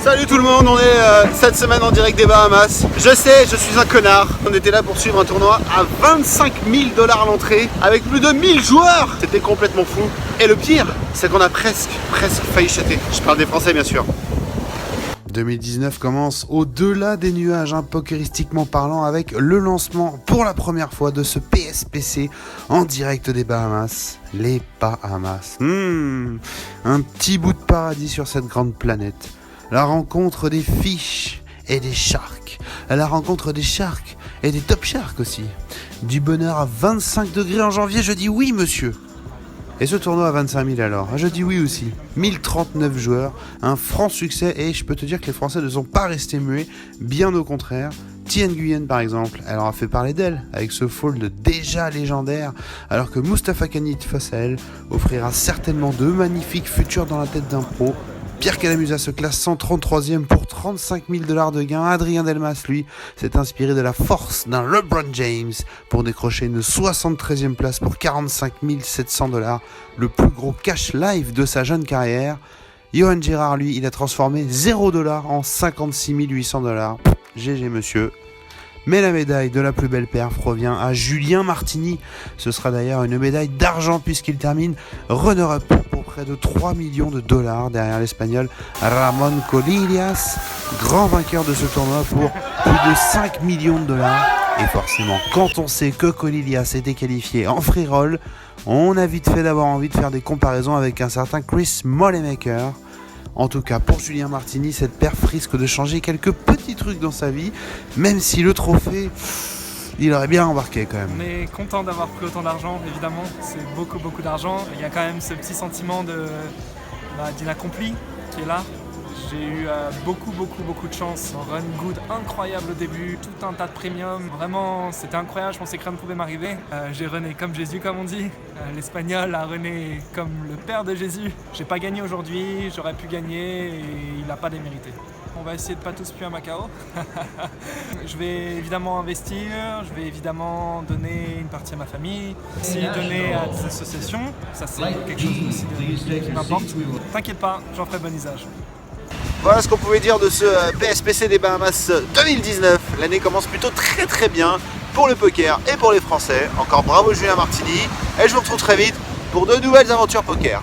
Salut tout le monde, on est cette semaine en direct des Bahamas. Je sais, je suis un connard. On était là pour suivre un tournoi à 25 000 $ l'entrée avec plus de 1000 joueurs. C'était complètement fou. Et le pire, c'est qu'on a presque failli chater. Je parle des Français bien sûr. 2019 commence au-delà des nuages, pokéristiquement parlant, avec le lancement pour la première fois de ce PSPC en direct des Bahamas. Les Bahamas. Un petit bout de paradis sur cette grande planète. La rencontre des fish et des sharks. La rencontre des sharks et des top sharks aussi. Du bonheur à 25 degrés en janvier, je dis oui monsieur. Et ce tournoi à 25 000 alors, je dis oui aussi. 1039 joueurs, un franc succès et je peux te dire que les Français ne sont pas restés muets, bien au contraire. Tien Nguyen par exemple, elle aura fait parler d'elle avec ce fold déjà légendaire, alors que Mustapha Kanit face à elle offrira certainement de magnifiques futurs dans la tête d'un pro. Pierre Calamusa se classe 133e pour 35 000 $ de gain. Adrien Delmas, lui, s'est inspiré de la force d'un LeBron James pour décrocher une 73e place pour 45 700 $, le plus gros cash live de sa jeune carrière. Johan Girard, lui, il a transformé 0 $ en 56 800 $. GG monsieur. Mais la médaille de la plus belle perf revient à Julien Martini. Ce sera d'ailleurs une médaille d'argent puisqu'il termine runner-up pour près de 3 millions de $ derrière l'Espagnol Ramon Colillas, grand vainqueur de ce tournoi pour plus de 5 millions de $. Et forcément, quand on sait que Colillas était qualifié en free roll, on a vite fait d'avoir envie de faire des comparaisons avec un certain Chris Mollemaker. En tout cas, pour Julien Martini, cette perf risque de changer quelques petits trucs dans sa vie, même si le trophée, il aurait bien embarqué quand même. On est content d'avoir pris autant d'argent, évidemment, c'est beaucoup d'argent. Il y a quand même ce petit sentiment d'inaccompli qui est là. J'ai eu beaucoup de chance, un run good incroyable au début, tout un tas de premium, vraiment c'était incroyable, je pensais que rien ne pouvait m'arriver. J'ai runné comme Jésus comme on dit, l'Espagnol a runné comme le père de Jésus. J'ai pas gagné aujourd'hui, j'aurais pu gagner et il n'a pas démérité. On va essayer de pas tous puer à Macao. Je vais évidemment investir, je vais évidemment donner une partie à ma famille, aussi donner à des associations, ça c'est quelque chose aussi qui m'importe. T'inquiète pas, j'en ferai bon usage. Voilà ce qu'on pouvait dire de ce PSPC des Bahamas 2019. L'année commence plutôt très bien pour le poker et pour les Français. Encore bravo Julien Martini. Et je vous retrouve très vite pour de nouvelles aventures poker.